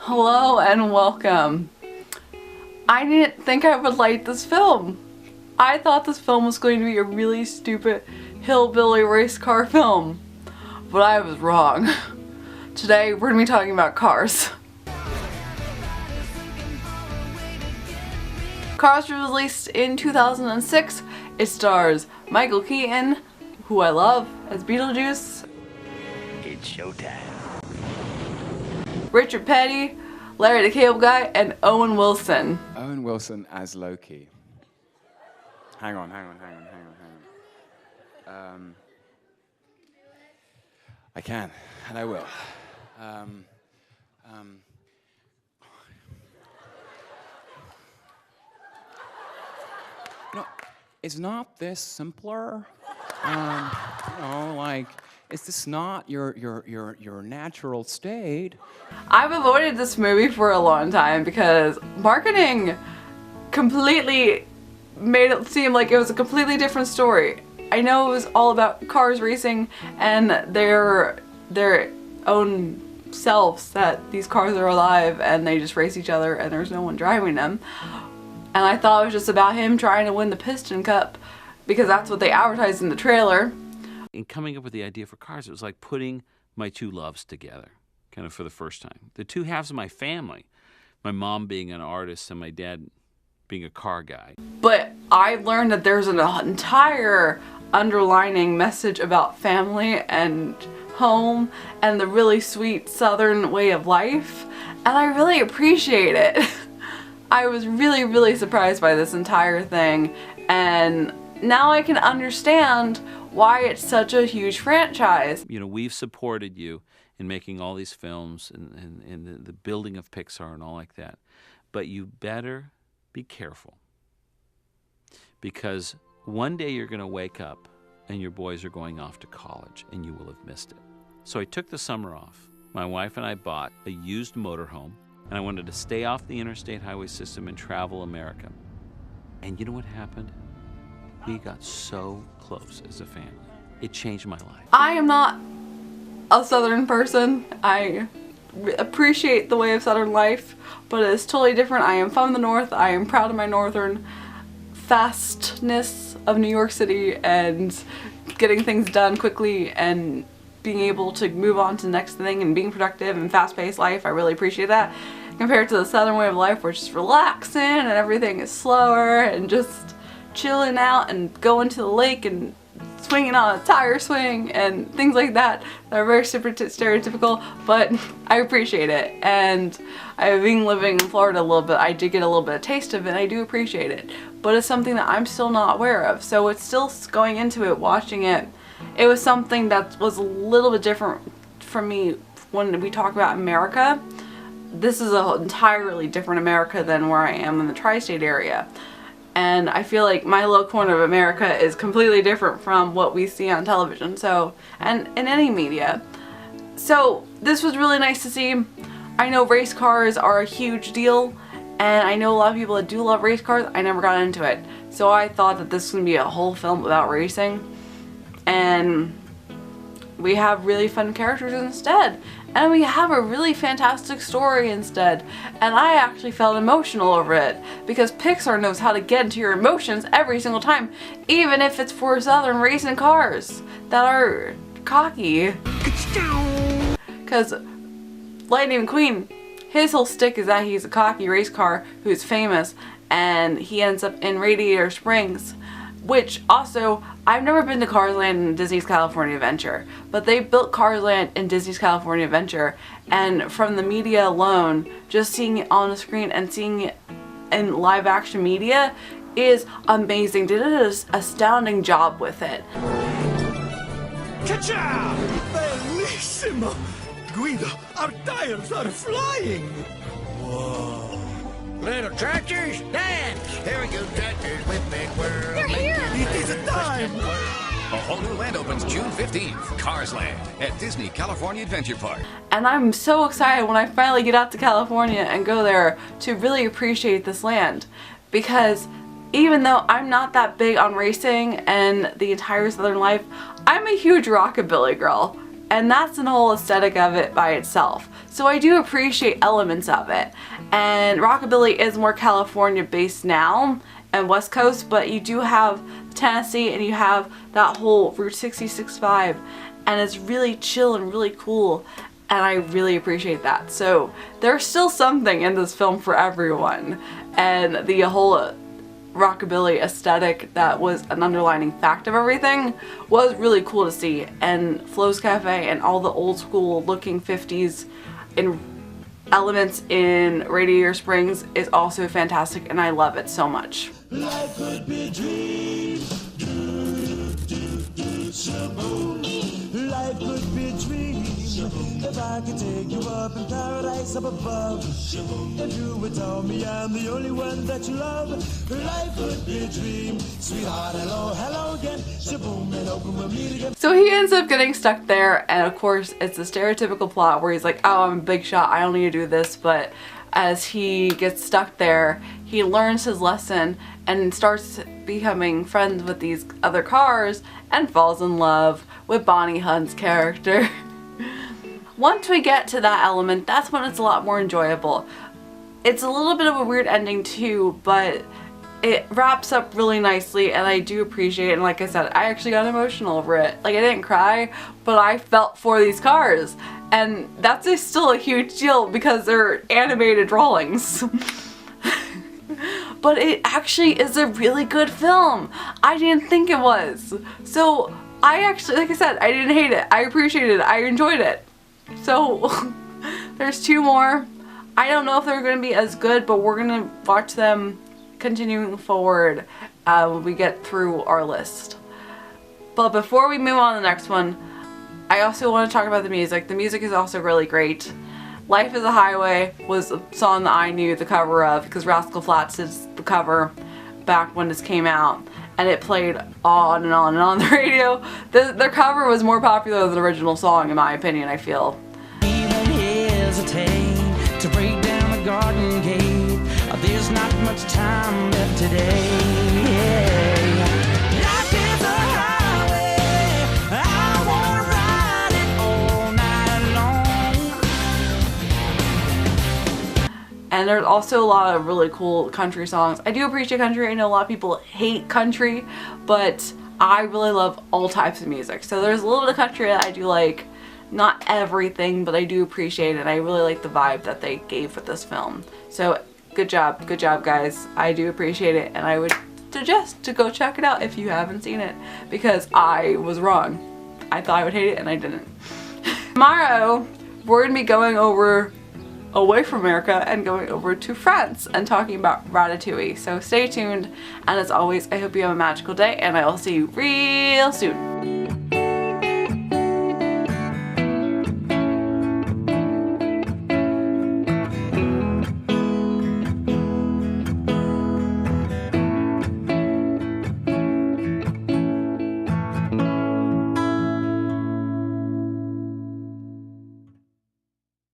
Hello and welcome. I didn't think I would like this film. I thought this film was going to be a really stupid hillbilly race car film, but I was wrong. Today we're going to be talking about Cars. Cars was released in 2006. It stars Michael Keaton, who I love as Beetlejuice. It's showtime. Richard Petty, Larry the Cable Guy, and Owen Wilson. Owen Wilson as Loki. Hang on. I can, and I will. No, is not this simpler? Is this not your natural state? I've avoided this movie for a long time because marketing completely made it seem like it was a completely different story. I know it was all about cars racing and their own selves, that these cars are alive and they just race each other and there's no one driving them. And I thought it was just about him trying to win the Piston Cup because that's what they advertised in the trailer. In coming up with the idea for Cars, it was like putting my two loves together, kind of for the first time. The two halves of my family, my mom being an artist and my dad being a car guy. But I learned that there's an entire underlining message about family and home and the really sweet Southern way of life, and I really appreciate it. I was really surprised by this entire thing, and now I can understand why it's such a huge franchise. You know, we've supported you in making all these films and the building of Pixar and all like that. But you better be careful, because one day you're going to wake up and your boys are going off to college and you will have missed it. So I took the summer off. My wife and I bought a used motorhome, and I wanted to stay off the interstate highway system and travel America. And you know what happened? We got so close as a family. It changed my life. I am not a Southern person. I appreciate the way of Southern life, but it's totally different. I am from the North. I am proud of my Northern fastness of New York City and getting things done quickly and being able to move on to the next thing and being productive and fast-paced life. I really appreciate that compared to the Southern way of life, where it's just relaxing and everything is slower and just chilling out and going to the lake and swinging on a tire swing and things like that that are very stereotypical, but I appreciate it. And I've been living in Florida a little bit. I did get a little bit of taste of it, and I do appreciate it, but it's something that I'm still not aware of. So it's still going into it, watching it. It was something that was a little bit different for me when we talk about America. This is an entirely different America than where I am in the tri-state area. And I feel like my little corner of America is completely different from what we see on television, so, and in any media. So this was really nice to see. I know race cars are a huge deal, and I know a lot of people that do love race cars. I never got into it. So I thought that this was going to be a whole film about racing. And we have really fun characters instead. And we have a really fantastic story instead. And I actually felt emotional over it, because Pixar knows how to get into your emotions every single time, even if it's for Southern racing cars that are cocky. Because Lightning McQueen, his whole stick is that he's a cocky race car who's famous, and he ends up in Radiator Springs. Which also, I've never been to Cars Land in Disney's California Adventure, but they built Cars Land in Disney's California Adventure, and from the media alone, just seeing it on the screen and seeing it in live action media is amazing. They did an astounding job with it. Ka-chow! Bellissimo! Guido, our tires are flying! Whoa! Little tractors, dance! Here we go, tractors with big whirl. They're here! It is time! A whole new land opens June 15th. Cars Land at Disney California Adventure Park. And I'm so excited when I finally get out to California and go there to really appreciate this land. Because even though I'm not that big on racing and the entire Southern life, I'm a huge rockabilly girl. And that's the whole aesthetic of it by itself. So I do appreciate elements of it. And rockabilly is more California based now and West Coast, but you do have Tennessee and you have that whole Route 66 vibe, and it's really chill and really cool, and I really appreciate that. So there's still something in this film for everyone, and the whole rockabilly aesthetic that was an underlining fact of everything was really cool to see. And Flo's Cafe and all the old school looking 50s in elements in Radiator Springs is also fantastic, and I love it so much. Life could be dreams. Life could be dreams. If I could take you up in paradise up above. If you would tell me I'm the only one that you love. Life could be a dream. Sweetheart, hello, hello again. Shaboom, and open we'll meet again. So he ends up getting stuck there, and of course it's the stereotypical plot where he's like, oh, I'm a big shot, I don't need to do this, but as he gets stuck there, he learns his lesson and starts becoming friends with these other cars and falls in love with Bonnie Hunt's character. Once we get to that element, that's when it's a lot more enjoyable. It's a little bit of a weird ending too, but it wraps up really nicely, and I do appreciate it. And like I said, I actually got emotional over it. Like, I didn't cry, but I felt for these cars, and that's still a huge deal because they're animated drawings. But it actually is a really good film. I didn't think it was. So I actually, like I said, I didn't hate it. I appreciated it. I enjoyed it. So there's 2 more. I don't know if they're going to be as good, but we're going to watch them continuing forward when we get through our list. But before we move on to the next one, I also want to talk about the music. The music is also really great. Life is a Highway was a song that I knew the cover of because Rascal Flatts did the cover back when this came out, and it played on and on and on the radio. Their cover was more popular than the original song, in my opinion, I feel. He won't hesitate to break down the garden gate. There's not much time left today. Life is a highway. I wanna ride it all night long. And there's also a lot of really cool country songs. I do appreciate country. I know a lot of people hate country, but I really love all types of music. So there's a little bit of country that I do like. Not everything, but I do appreciate it. I really like the vibe that they gave with this film. So good job guys. I do appreciate it, and I would suggest to go check it out if you haven't seen it, because I was wrong. I thought I would hate it and I didn't. Tomorrow we're gonna be going away from America and going over to France and talking about Ratatouille. So stay tuned, and as always, I hope you have a magical day, and I will see you real soon.